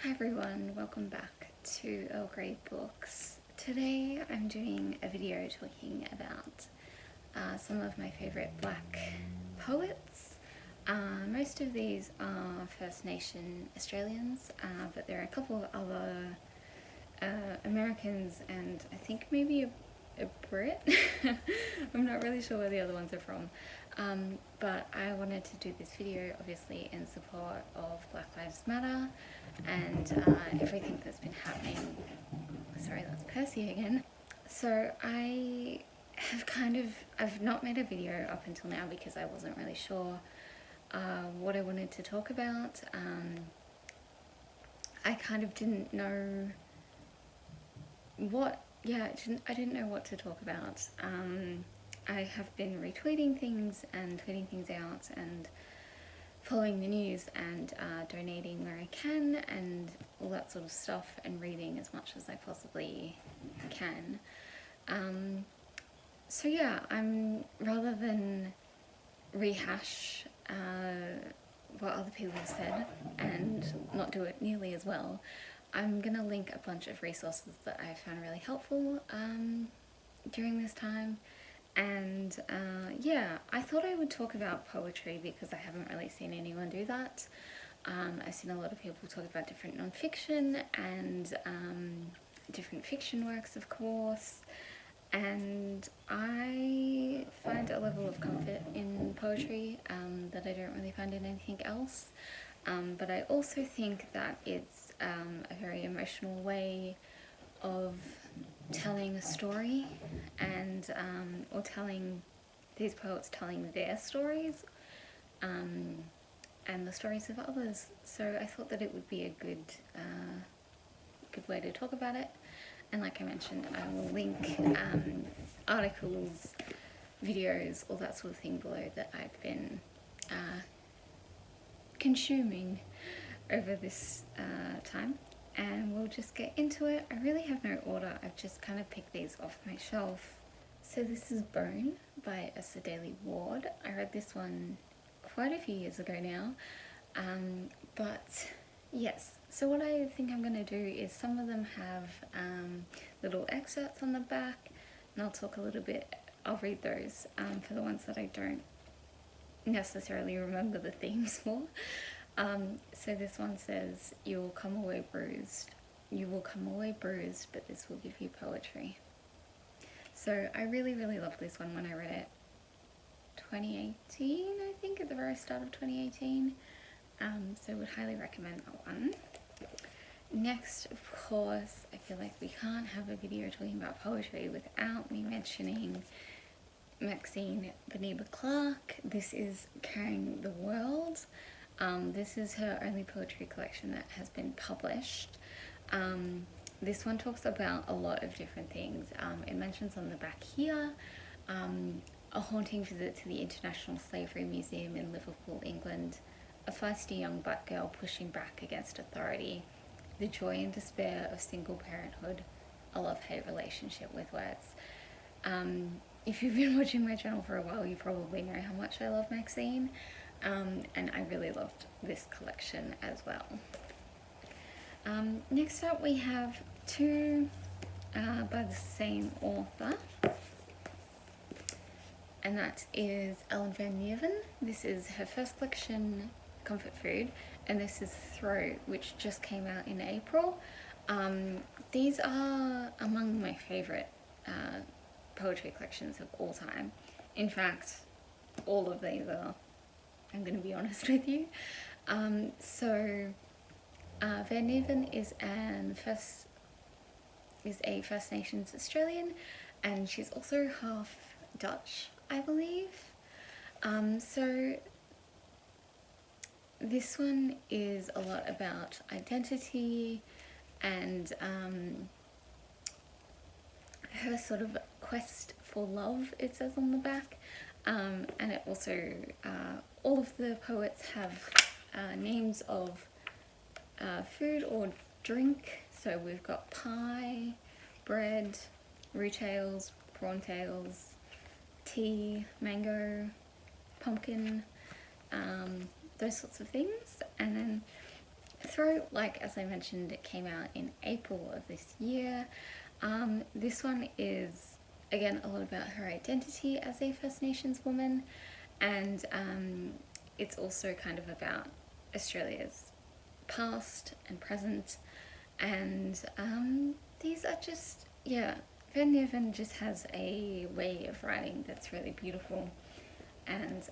Hi everyone, welcome back to Earl Grey Books. Today I'm doing a video talking about some of my favourite black poets. Most of these are First Nation Australians, but there are a couple of other Americans and I think maybe a Brit. I'm not really sure where the other ones are from. But I wanted to do this video obviously in support of Black Lives Matter and everything that's been happening. Sorry, that's Percy again. So I've not made a video up until now because I wasn't really sure what I wanted to talk about. I kind of didn't know I didn't know what to talk about. I have been retweeting things and tweeting things out and following the news and donating where I can and all that sort of stuff and reading as much as I possibly can. So yeah, rather than rehash what other people have said and not do it nearly as well, I'm gonna link a bunch of resources that I found really helpful during this time. And yeah, I thought I would talk about poetry because I haven't really seen anyone do that. I've seen a lot of people talk about different non-fiction and different fiction works, of course, and I find a level of comfort in poetry that I don't really find in anything else. But I also think that it's a very emotional way of telling a story and or telling these poets telling their stories and the stories of others. So I thought that it would be a good way to talk about it. And like I mentioned, I will link articles, videos, all that sort of thing below that I've been consuming over this time. And we'll just get into it. I really have no order, I've just kind of picked these off my shelf. So this is Bone by Daly Ward. I read this one quite a few years ago now, but yes, so what I think I'm going to do is some of them have little excerpts on the back, and I'll talk a little bit, I'll read those for the ones that I don't necessarily remember the themes for. So this one says, you will come away bruised, but this will give you poetry. So I really loved this one when I read it 2018, I think, at the very start of 2018. So I would highly recommend that one. Next, of course, I feel like we can't have a video talking about poetry without me mentioning Maxine Neighbour Clock. This is Carrying the World. This is her only poetry collection that has been published. This one talks about a lot of different things. It mentions on the back here a haunting visit to the International Slavery Museum in Liverpool, England, a feisty young black girl pushing back against authority, the joy and despair of single parenthood, a love-hate relationship with words. If you've been watching my channel for a while, you probably know how much I love Maxine, and I really loved this collection as well. Next up we have two by the same author, and that is Ellen Van Nieuwen. This is her first collection, Comfort Food, and this is Throat, which just came out in April. These are among my favourite poetry collections of all time. In fact, all of these are, I'm going to be honest with you. Van Nieuwen is a First Nations Australian, and she's also half Dutch, I believe. So this one is a lot about identity and her sort of quest for love, it says on the back. And it also, all of the poets have names of food or drink. So we've got pie, bread, roux tails, prawn tails, tea, mango, pumpkin, those sorts of things. And then Throat, like as I mentioned, it came out in April of this year. This one is, again, a lot about her identity as a First Nations woman, and it's also kind of about Australia's past and present, and these are just, yeah, Van Niven just has a way of writing that's really beautiful, and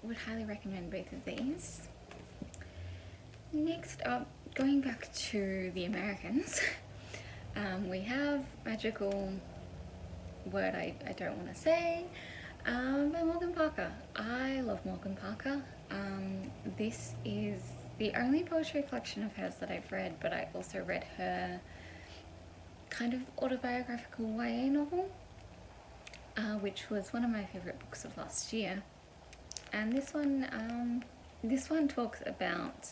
would highly recommend both of these. Next up, going back to the Americans, we have magical word I don't want to say, by Morgan Parker. I love Morgan Parker. This is the only poetry collection of hers that I've read, but I also read her kind of autobiographical YA novel, which was one of my favourite books of last year. And this one talks about,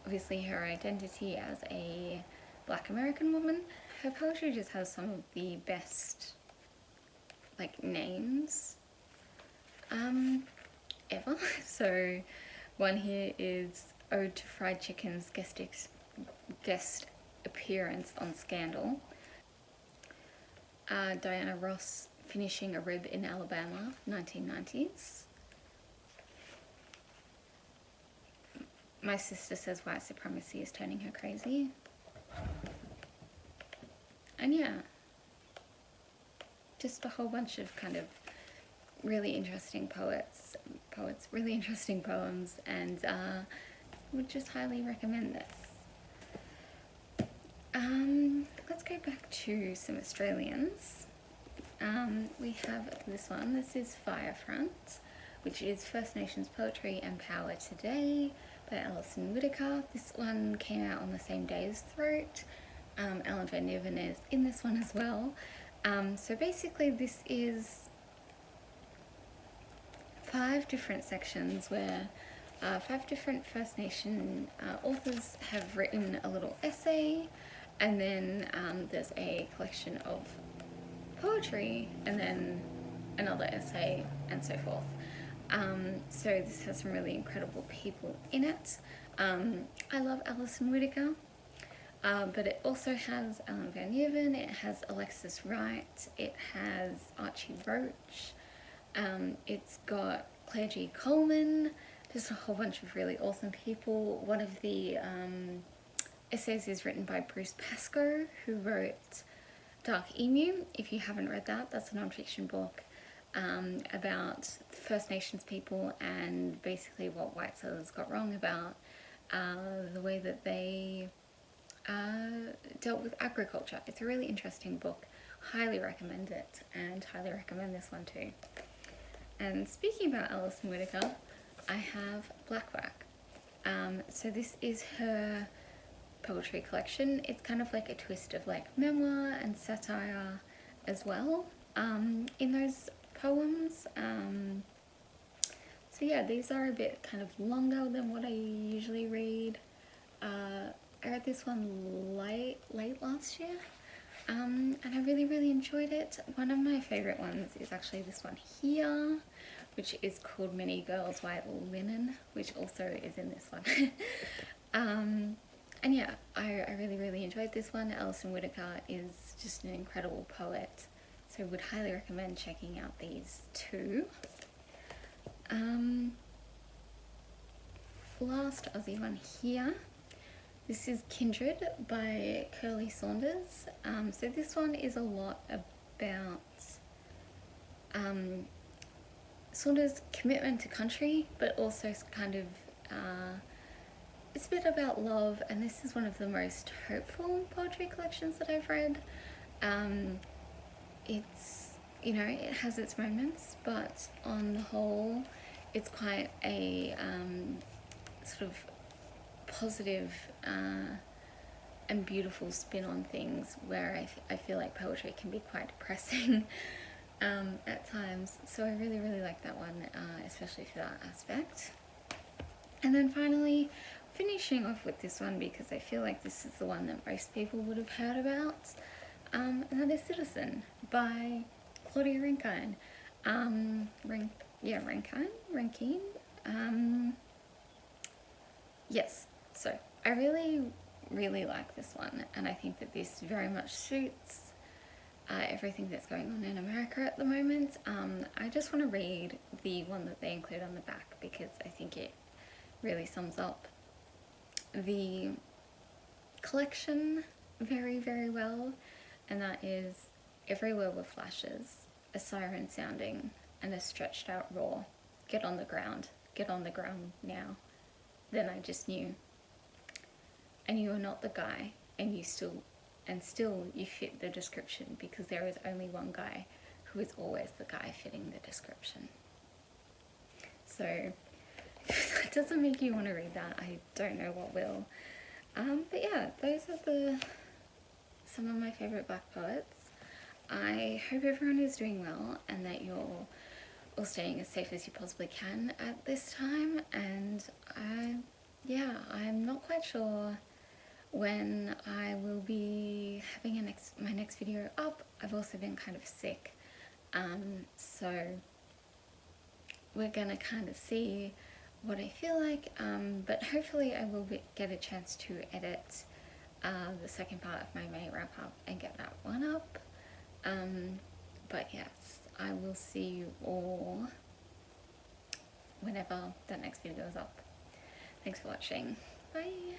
obviously, her identity as a Black American woman. Her poetry just has some of the best, like, names ever. So one here is Ode to Fried Chicken's guest appearance on Scandal. Diana Ross, Finishing a Rib in Alabama, 1990s. My sister says white supremacy is turning her crazy. And yeah, just a whole bunch of kind of really interesting poets, really interesting poems, and would just highly recommend this. Let's go back to some Australians. We have this one. This is Firefront, which is First Nations Poetry and Power Today by Alison Whittaker. This one came out on the same day as Throat. Ellen Van Niven is in this one as well. So basically this is 5 different sections where 5 different First Nation authors have written a little essay, and then there's a collection of poetry, and then another essay, and so forth. So this has some really incredible people in it. I love Alison Whittaker, but it also has Ellen Van Niven, it has Alexis Wright, it has Archie Roach, it's got Claire G. Coleman, just a whole bunch of really awesome people. One of the essays is written by Bruce Pascoe, who wrote Dark Emu. If you haven't read that, that's a non-fiction book about First Nations people and basically what white settlers got wrong about the way that they dealt with agriculture. It's a really interesting book. Highly recommend it, and highly recommend this one too. And speaking about Alison Whittaker, I have Blackback. So this is her poetry collection. It's kind of like a twist of like memoir and satire as well in those poems. So yeah, these are a bit kind of longer than what I usually read. I read this one late last year, and I really enjoyed it. One of my favourite ones is actually this one here, which is called Many Girls White Linen, which also is in this one. And yeah, I really enjoyed this one. Alison Whittaker is just an incredible poet, so would highly recommend checking out these two. Last Aussie one here. This is Kindred by Curly Saunders. So this one is a lot about Saunders' commitment to country, but also kind of it's a bit about love, and this is one of the most hopeful poetry collections that I've read. It's, you know, it has its moments, but on the whole, it's quite a sort of positive and beautiful spin on things, where I feel like poetry can be quite depressing at times. So I really like that one, especially for that aspect. And then finally, finishing off with this one, because I feel like this is the one that most people would have heard about, and that is Citizen by Claudia Rankine. Rankine? Yes. So, I I really, really like this one, and I think that this very much suits everything that's going on in America at the moment. I just want to read the one that they include on the back because I think it really sums up the collection very, very well, and that is: everywhere were flashes, a siren sounding, and a stretched out roar. Get on the ground now. Then I just knew. And you are not the guy, and still you fit the description, because there is only one guy who is always the guy fitting the description. So if that doesn't make you want to read that, I don't know what will. But yeah, those are some of my favourite Black poets. I hope everyone is doing well and that you're all staying as safe as you possibly can at this time. And I'm not quite sure when I will be having my next video up. I've also been kind of sick, so we're gonna kind of see what I feel like, but hopefully I will get a chance to edit the second part of my May wrap up and get that one up. But yes, I will see you all whenever the next video is up. Thanks for watching. Bye!